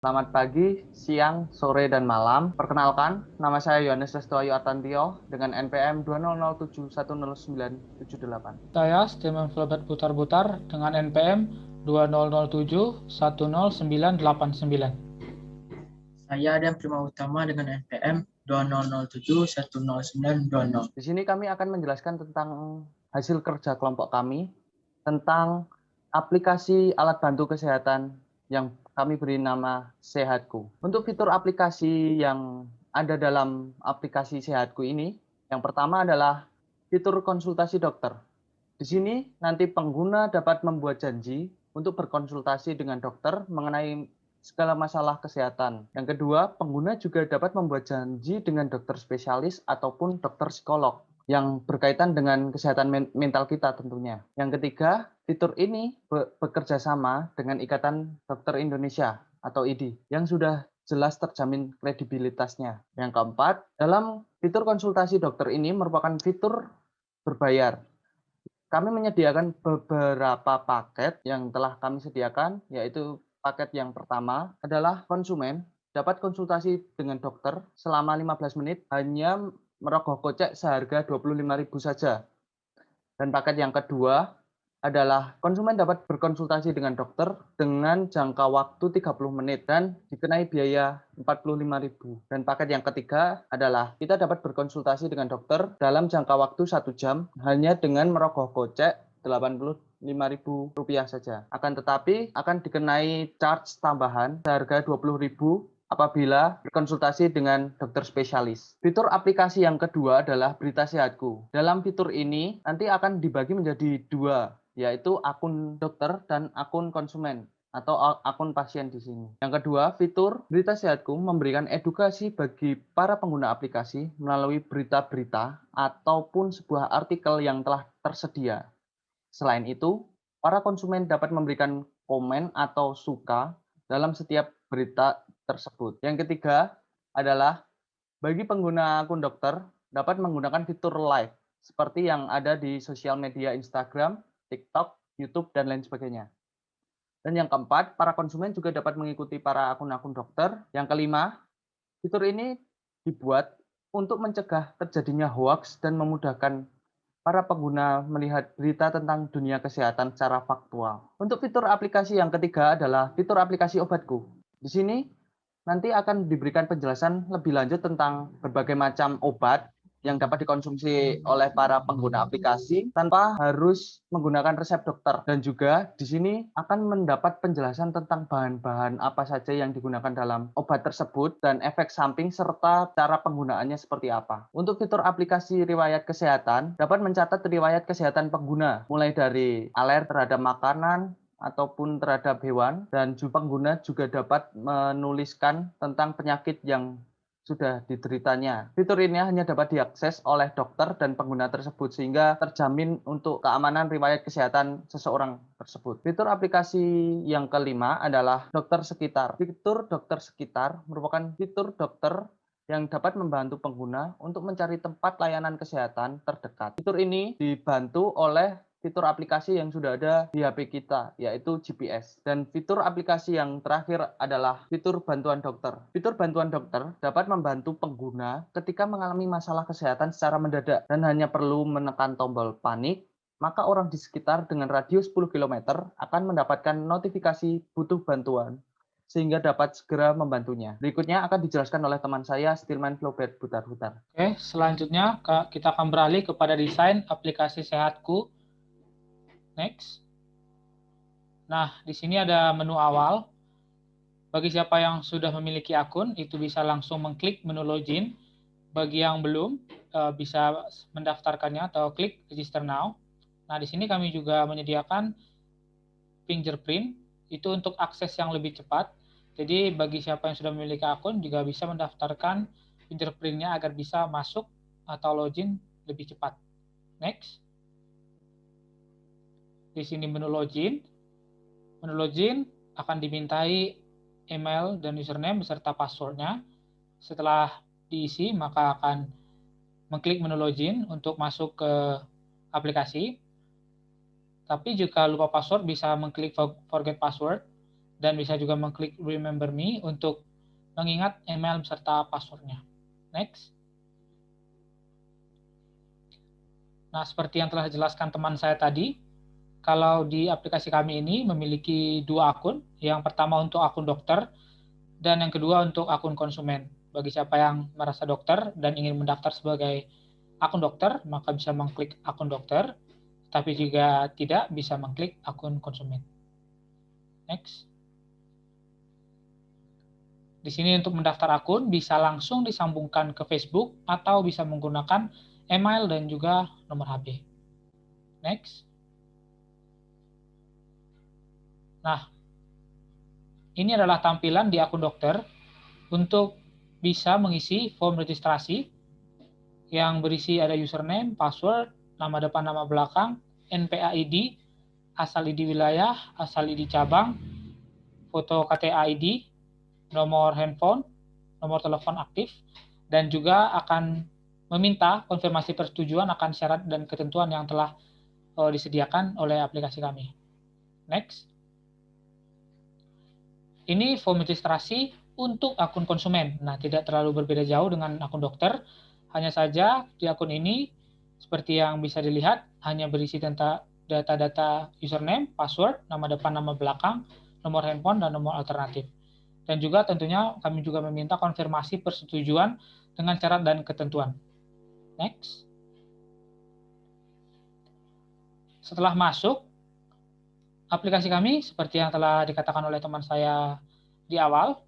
Selamat pagi, siang, sore, dan malam. Perkenalkan, nama saya Yohanes Restoayu Artantio dengan NPM 200710978. Saya Steven Filbert Butar-Butar dengan NPM 2007109989. Saya Adam Prima Utama dengan NPM 20071090. Di sini kami akan menjelaskan tentang hasil kerja kelompok kami tentang aplikasi alat bantu kesehatan yang kami beri nama Sehatku. Untuk fitur aplikasi yang ada dalam aplikasi Sehatku ini, yang pertama adalah fitur konsultasi dokter. Di sini nanti pengguna dapat membuat janji untuk berkonsultasi dengan dokter mengenai segala masalah kesehatan. Yang kedua, pengguna juga dapat membuat janji dengan dokter spesialis ataupun dokter psikolog yang berkaitan dengan kesehatan mental kita tentunya. Yang ketiga, fitur ini bekerja sama dengan Ikatan Dokter Indonesia atau IDI yang sudah jelas terjamin kredibilitasnya. Yang keempat, dalam fitur konsultasi dokter ini merupakan fitur berbayar. Kami menyediakan beberapa paket yang telah kami sediakan, yaitu paket yang pertama adalah konsumen dapat konsultasi dengan dokter selama 15 menit hanya merogoh kocek seharga 25.000 saja. Dan paket yang kedua adalah konsumen dapat berkonsultasi dengan dokter dengan jangka waktu 30 menit dan dikenai biaya 45.000. Dan paket yang ketiga adalah kita dapat berkonsultasi dengan dokter dalam jangka waktu 1 jam hanya dengan merogoh kocek Rp85.000 saja. Akan tetapi akan dikenai charge tambahan seharga Rp20.000 apabila berkonsultasi dengan dokter spesialis. Fitur aplikasi yang kedua adalah Berita Sehatku. Dalam fitur ini nanti akan dibagi menjadi dua, yaitu akun dokter dan akun konsumen atau akun pasien di sini. Yang kedua, fitur Berita Sehatku memberikan edukasi bagi para pengguna aplikasi melalui berita-berita ataupun sebuah artikel yang telah tersedia. Selain itu, para konsumen dapat memberikan komen atau suka dalam setiap berita tersebut. Yang ketiga adalah bagi pengguna akun dokter dapat menggunakan fitur live seperti yang ada di sosial media Instagram, TikTok, YouTube, dan lain sebagainya. Dan yang keempat, para konsumen juga dapat mengikuti para akun-akun dokter. Yang kelima, fitur ini dibuat untuk mencegah terjadinya hoaks dan memudahkan para pengguna melihat berita tentang dunia kesehatan secara faktual. Untuk fitur aplikasi yang ketiga adalah fitur aplikasi obatku. Di sini nanti akan diberikan penjelasan lebih lanjut tentang berbagai macam obat yang dapat dikonsumsi oleh para pengguna aplikasi tanpa harus menggunakan resep dokter. Dan juga di sini akan mendapat penjelasan tentang bahan-bahan apa saja yang digunakan dalam obat tersebut dan efek samping serta cara penggunaannya seperti apa. Untuk fitur aplikasi riwayat kesehatan, dapat mencatat riwayat kesehatan pengguna, mulai dari alergi terhadap makanan, ataupun terhadap hewan, dan pengguna juga dapat menuliskan tentang penyakit yang sudah dideritanya. Fitur ini hanya dapat diakses oleh dokter dan pengguna tersebut sehingga terjamin untuk keamanan riwayat kesehatan seseorang tersebut. Fitur aplikasi yang kelima adalah dokter sekitar. Fitur dokter sekitar merupakan fitur dokter yang dapat membantu pengguna untuk mencari tempat layanan kesehatan terdekat. Fitur ini dibantu oleh fitur aplikasi yang sudah ada di HP kita, yaitu GPS. Dan fitur aplikasi yang terakhir adalah fitur bantuan dokter. Fitur bantuan dokter dapat membantu pengguna ketika mengalami masalah kesehatan secara mendadak dan hanya perlu menekan tombol panik, maka orang di sekitar dengan radius 10 km akan mendapatkan notifikasi butuh bantuan sehingga dapat segera membantunya. Berikutnya akan dijelaskan oleh teman saya, Steelman Flaubert Butar-Butar. Oke, selanjutnya kita akan beralih kepada desain aplikasi Sehatku. Next. Nah, di sini ada menu awal. Bagi siapa yang sudah memiliki akun, itu bisa langsung mengklik menu login. Bagi yang belum, bisa mendaftarkannya atau klik register now. Nah, di sini kami juga menyediakan fingerprint, itu untuk akses yang lebih cepat. Jadi, bagi siapa yang sudah memiliki akun, juga bisa mendaftarkan fingerprint-nya agar bisa masuk atau login lebih cepat. Next. Di sini menu login. Menu login akan dimintai email dan username beserta passwordnya. Setelah diisi, maka akan mengklik menu login untuk masuk ke aplikasi. Tapi jika lupa password, bisa mengklik forget password. Dan bisa juga mengklik Remember Me untuk mengingat email serta passwordnya. Next. Nah, seperti yang telah dijelaskan teman saya tadi, kalau di aplikasi kami ini memiliki 2 akun. Yang pertama untuk akun dokter, dan yang kedua untuk akun konsumen. Bagi siapa yang merasa dokter dan ingin mendaftar sebagai akun dokter, maka bisa mengklik akun dokter, tapi jika tidak, bisa mengklik akun konsumen. Next. Di sini untuk mendaftar akun bisa langsung disambungkan ke Facebook atau bisa menggunakan email dan juga nomor HP. Next. Nah, ini adalah tampilan di akun dokter untuk bisa mengisi form registrasi yang berisi ada username, password, nama depan, nama belakang, NPA-ID, asal ID wilayah, asal ID cabang, foto KTA ID, nomor handphone, nomor telepon aktif, dan juga akan meminta konfirmasi persetujuan akan syarat dan ketentuan yang telah disediakan oleh aplikasi kami. Next. Ini form registrasi untuk akun konsumen. Nah, tidak terlalu berbeda jauh dengan akun dokter. Hanya saja di akun ini, seperti yang bisa dilihat, hanya berisi tentang data-data username, password, nama depan, nama belakang, nomor handphone, dan nomor alternatif. Dan juga tentunya kami juga meminta konfirmasi persetujuan dengan syarat dan ketentuan. Next. Setelah masuk, aplikasi kami seperti yang telah dikatakan oleh teman saya di awal,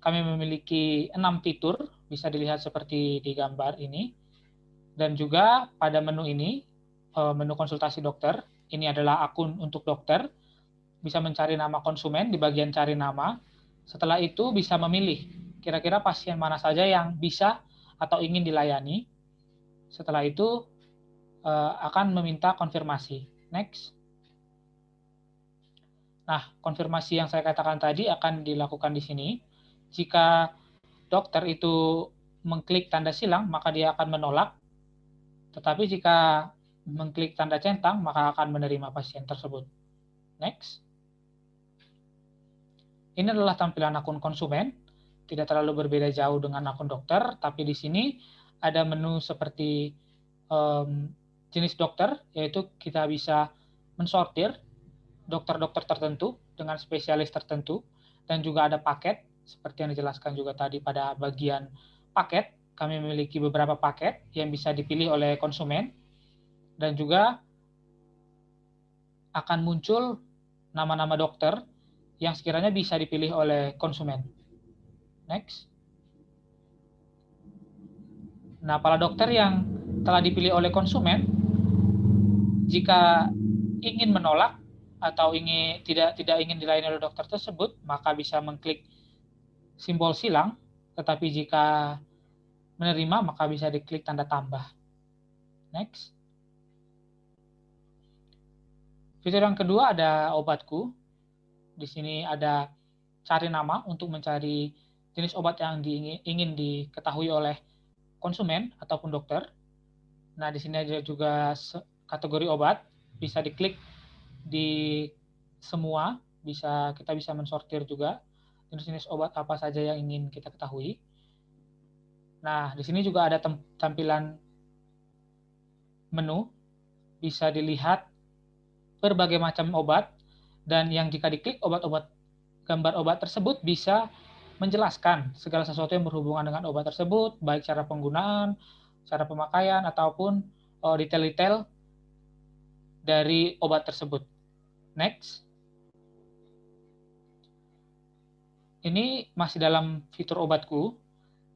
kami memiliki 6 fitur, bisa dilihat seperti di gambar ini. Dan juga pada menu ini, menu konsultasi dokter, ini adalah akun untuk dokter, bisa mencari nama konsumen di bagian cari nama. Setelah itu bisa memilih kira-kira pasien mana saja yang bisa atau ingin dilayani. Setelah itu akan meminta konfirmasi. Next. Nah, konfirmasi yang saya katakan tadi akan dilakukan di sini. Jika dokter itu mengklik tanda silang, maka dia akan menolak. Tetapi jika mengklik tanda centang, maka akan menerima pasien tersebut. Next. Ini adalah tampilan akun konsumen. Tidak terlalu berbeda jauh dengan akun dokter, tapi di sini ada menu seperti jenis dokter, yaitu kita bisa mensortir dokter-dokter tertentu dengan spesialis tertentu, dan juga ada paket, seperti yang dijelaskan juga tadi pada bagian paket. Kami memiliki beberapa paket yang bisa dipilih oleh konsumen, dan juga akan muncul nama-nama dokter yang sekiranya bisa dipilih oleh konsumen. Next. Nah, para dokter yang telah dipilih oleh konsumen, jika ingin menolak atau tidak ingin dilayani oleh dokter tersebut, maka bisa mengklik simbol silang. Tetapi jika menerima, maka bisa diklik tanda tambah. Next. Fitur yang kedua ada obatku. Di sini ada cari nama untuk mencari jenis obat yang ingin diketahui oleh konsumen ataupun dokter. Nah, di sini ada juga kategori obat, bisa diklik di semua, kita bisa mensortir juga jenis-jenis obat apa saja yang ingin kita ketahui. Nah, di sini juga ada tampilan menu, bisa dilihat berbagai macam obat, dan yang jika diklik gambar obat tersebut bisa menjelaskan segala sesuatu yang berhubungan dengan obat tersebut, baik cara penggunaan, cara pemakaian, ataupun detail-detail dari obat tersebut. Next. Ini masih dalam fitur obatku.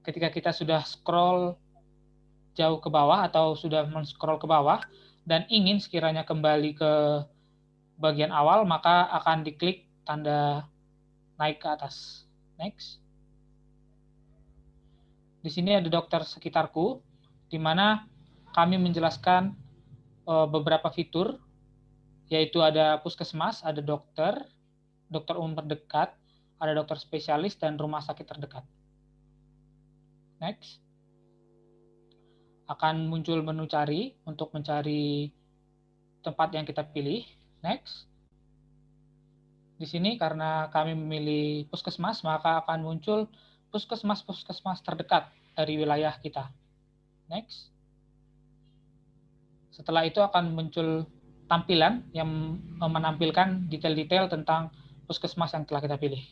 Ketika kita sudah scroll jauh ke bawah atau sudah men-scroll ke bawah dan ingin sekiranya kembali ke bagian awal, maka akan diklik tanda naik ke atas. Next. Di sini ada dokter sekitarku, di mana kami menjelaskan beberapa fitur, yaitu ada puskesmas, ada dokter umum terdekat, ada dokter spesialis, dan rumah sakit terdekat. Next. Akan muncul menu cari untuk mencari tempat yang kita pilih. Next. Di sini karena kami memilih puskesmas, maka akan muncul puskesmas-puskesmas terdekat dari wilayah kita. Next. Setelah itu akan muncul tampilan yang menampilkan detail-detail tentang puskesmas yang telah kita pilih.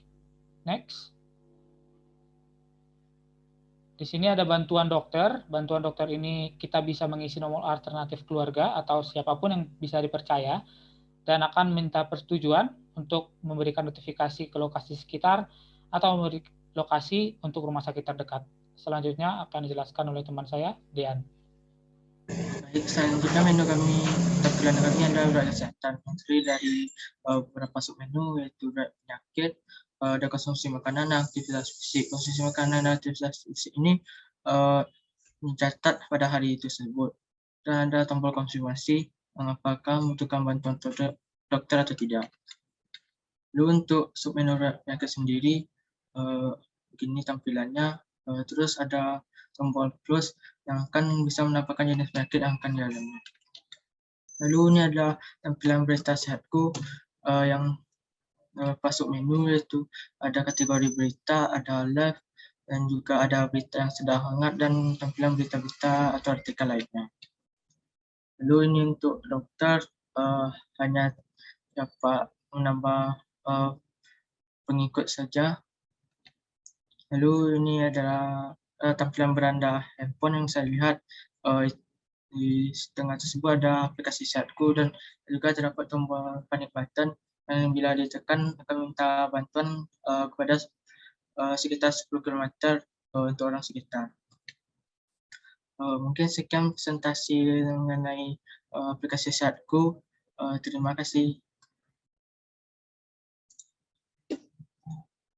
Next. Di sini ada bantuan dokter. Bantuan dokter ini kita bisa mengisi nomor alternatif keluarga atau siapapun yang bisa dipercaya dan akan minta persetujuan untuk memberikan notifikasi ke lokasi sekitar atau memberi lokasi untuk rumah sakit terdekat. Selanjutnya akan dijelaskan oleh teman saya, Dean. Baik, selanjutnya menu kami, tampilan kami adalah urat kesehatan. Yang terdiri dari beberapa submenu, yaitu urat penyakit, ada konsumsi makanan dan aktivitas fisik. Konsumsi makanan dan aktivitas fisik ini mencatat pada hari tersebut. Dan ada tombol konfirmasi apakah membutuhkan bantuan dokter atau tidak. Lalu untuk submenu urat penyakit sendiri, begini tampilannya. Terus ada tombol plus yang akan bisa mendapatkan jenis penyakit yang akan dialami. Lalu ini adalah tampilan berita sehatku yang masuk menu, yaitu ada kategori berita, ada live, dan juga ada berita yang sedang hangat dan tampilan berita-berita atau artikel lainnya. Lalu ini untuk dokter hanya dapat menambah pengikut saja. Lalu ini adalah tampilan beranda handphone yang saya lihat. Di tengah tersebut ada aplikasi sehatku dan juga terdapat tombol panic button yang bila ditekan akan minta bantuan kepada sekitar 10 km untuk orang sekitar. Mungkin sekian presentasi mengenai aplikasi sehatku. Terima kasih.